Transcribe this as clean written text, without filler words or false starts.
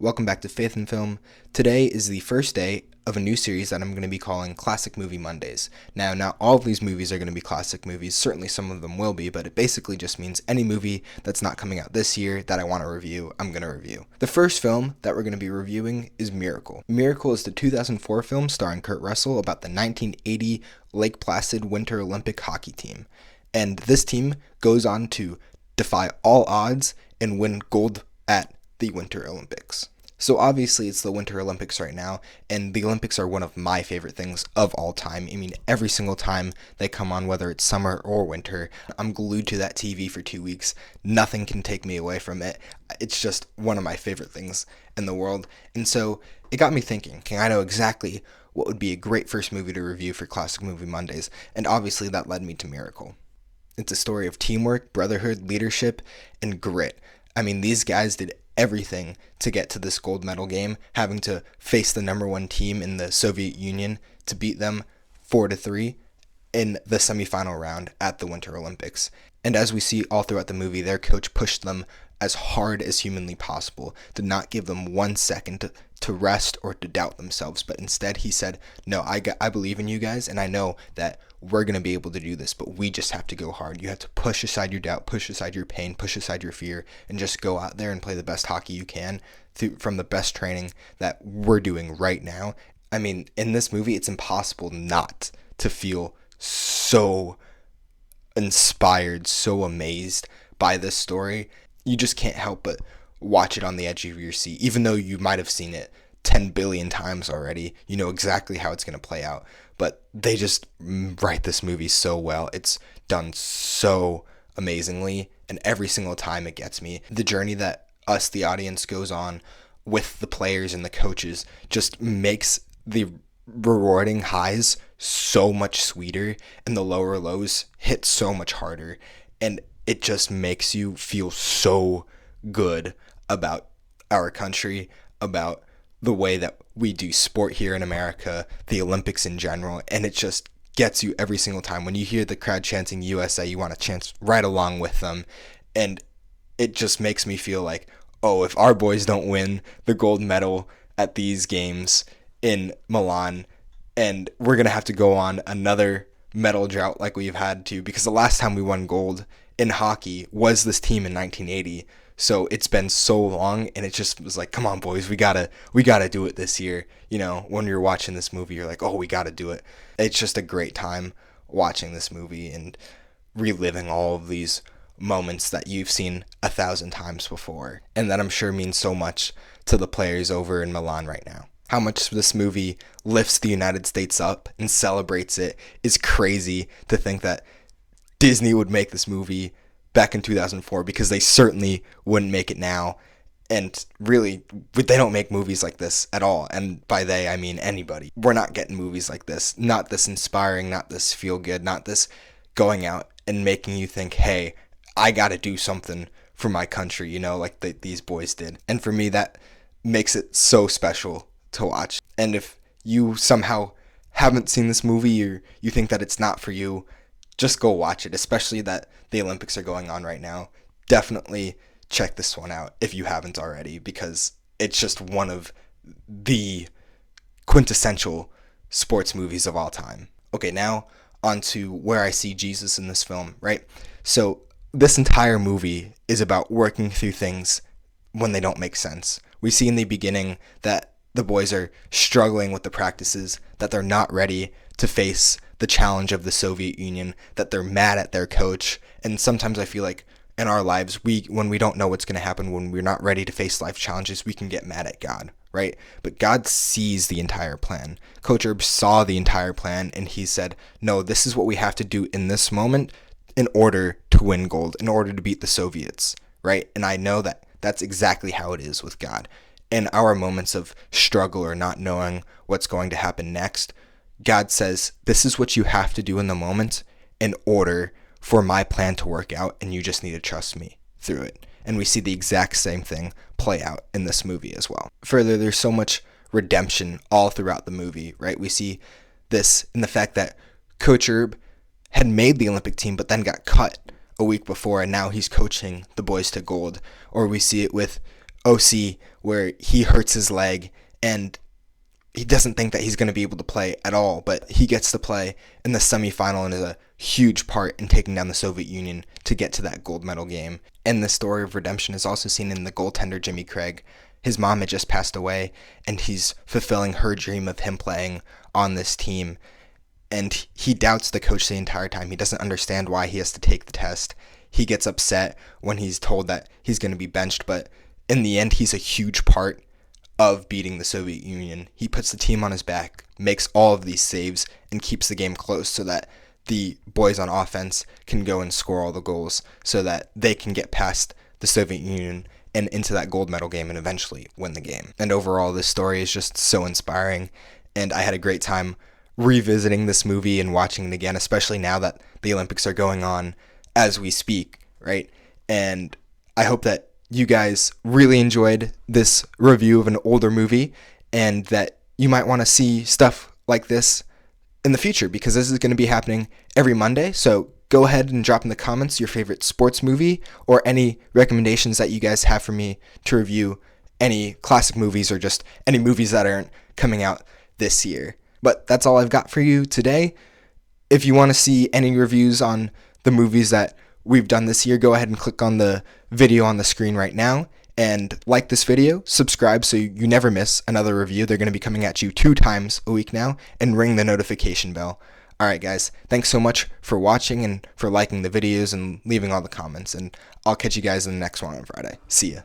Welcome back to Faith in Film. Today is the first day of a new series that I'm going to be calling Classic Movie Mondays. Now, not all of these movies are going to be classic movies. Certainly some of them will be, but it basically just means any movie that's not coming out this year that I want to review, I'm going to review. The first film that we're going to be reviewing is Miracle. Miracle is the 2004 film starring Kurt Russell about the 1980 Lake Placid Winter Olympic hockey team. And this team goes on to defy all odds and win gold at the Winter Olympics. So obviously it's the Winter Olympics right now, and the Olympics are one of my favorite things of all time. I mean, every single time they come on, whether it's summer or winter, I'm glued to that TV for 2 weeks. Nothing can take me away from it. It's just one of my favorite things in the world. And so it got me thinking, I know exactly what would be a great first movie to review for Classic Movie Mondays, and obviously that led me to Miracle. It's a story of teamwork, brotherhood, leadership, and grit. I mean, these guys did everything to get to this gold medal game, having to face the number one team in the Soviet Union to beat them 4-3 in the semifinal round at the Winter Olympics. And as we see all throughout the movie, their coach pushed them as hard as humanly possible, did not give them 1 second to rest or to doubt themselves, but instead he said, no, I believe in you guys, and I know that we're going to be able to do this, but we just have to go hard. You have to push aside your doubt, push aside your pain, push aside your fear, and just go out there and play the best hockey you can from the best training that we're doing right now. I mean, in this movie, it's impossible not to feel so inspired, so amazed by this story. You just can't help but watch it on the edge of your seat, even though you might have seen it 10 billion times already. You know exactly how it's going to play out, but they just write this movie so well. It's done so amazingly, and every single time it gets me. The journey that us, the audience, goes on with the players and the coaches just makes the rewarding highs so much sweeter, and the lower lows hit so much harder, and it just makes you feel so good about our country, about the way that we do sport here in America, the Olympics in general, and it just gets you every single time. When you hear the crowd chanting USA, you want to chant right along with them, and it just makes me feel like, oh, if our boys don't win the gold medal at these games in Milan, and we're going to have to go on another medal drought like we've had to, because the last time we won gold in hockey was this team in 1980. So it's been so long, and it just was like, come on, boys, we gotta do it this year. You know, when you're watching this movie, you're like, oh, we gotta do it. It's just a great time watching this movie and reliving all of these moments that you've seen 1,000 times before, and that I'm sure means so much to the players over in Milan right now. How much this movie lifts the United States up and celebrates it is crazy to think that Disney would make this movie back in 2004, because they certainly wouldn't make it now. And really, they don't make movies like this at all. And by they, I mean anybody. We're not getting movies like this. Not this inspiring, not this feel good, not this going out and making you think, hey, I got to do something for my country, you know, like these boys did. And for me, that makes it so special to watch. And if you somehow haven't seen this movie, or you think that it's not for you, just go watch it, especially that the Olympics are going on right now. Definitely check this one out if you haven't already, because it's just one of the quintessential sports movies of all time. Okay, now on to where I see Jesus in this film, right? So this entire movie is about working through things when they don't make sense. We see in the beginning that the boys are struggling with the practices, that they're not ready to face the challenge of the Soviet Union, that they're mad at their coach. And sometimes I feel like in our lives, when we don't know what's going to happen, when we're not ready to face life challenges, we can get mad at God, right? But God sees the entire plan. Coach Herb saw the entire plan, and he said, no, this is what we have to do in this moment in order to win gold, in order to beat the Soviets, right? And I know that that's exactly how it is with God. In our moments of struggle or not knowing what's going to happen next, God says, this is what you have to do in the moment in order for my plan to work out, and you just need to trust me through it. And we see the exact same thing play out in this movie as well. Further, there's so much redemption all throughout the movie, right? We see this in the fact that Coach Herb had made the Olympic team, but then got cut a week before, and now he's coaching the boys to gold. Or we see it with OC where he hurts his leg and he doesn't think that he's going to be able to play at all, but he gets to play in the semifinal and is a huge part in taking down the Soviet Union to get to that gold medal game. And the story of redemption is also seen in the goaltender Jimmy Craig. His mom had just passed away, and he's fulfilling her dream of him playing on this team. And he doubts the coach the entire time. He doesn't understand why he has to take the test. He gets upset when he's told that he's going to be benched, but in the end, he's a huge part of beating the Soviet Union. He puts the team on his back, makes all of these saves, and keeps the game close so that the boys on offense can go and score all the goals so that they can get past the Soviet Union and into that gold medal game and eventually win the game. And overall, this story is just so inspiring, and I had a great time revisiting this movie and watching it again, especially now that the Olympics are going on as we speak, right? And I hope that you guys really enjoyed this review of an older movie and that you might want to see stuff like this in the future, because this is going to be happening every Monday. So go ahead and drop in the comments your favorite sports movie or any recommendations that you guys have for me to review, any classic movies or just any movies that aren't coming out this year. But that's all I've got for you today. If you want to see any reviews on the movies that we've done this year, go ahead and click on the video on the screen right now and like this video, subscribe so you never miss another review. They're going to be coming at you 2 times a week now, and ring the notification bell. Alright guys, thanks so much for watching and for liking the videos and leaving all the comments, and I'll catch you guys in the next one on Friday. See ya.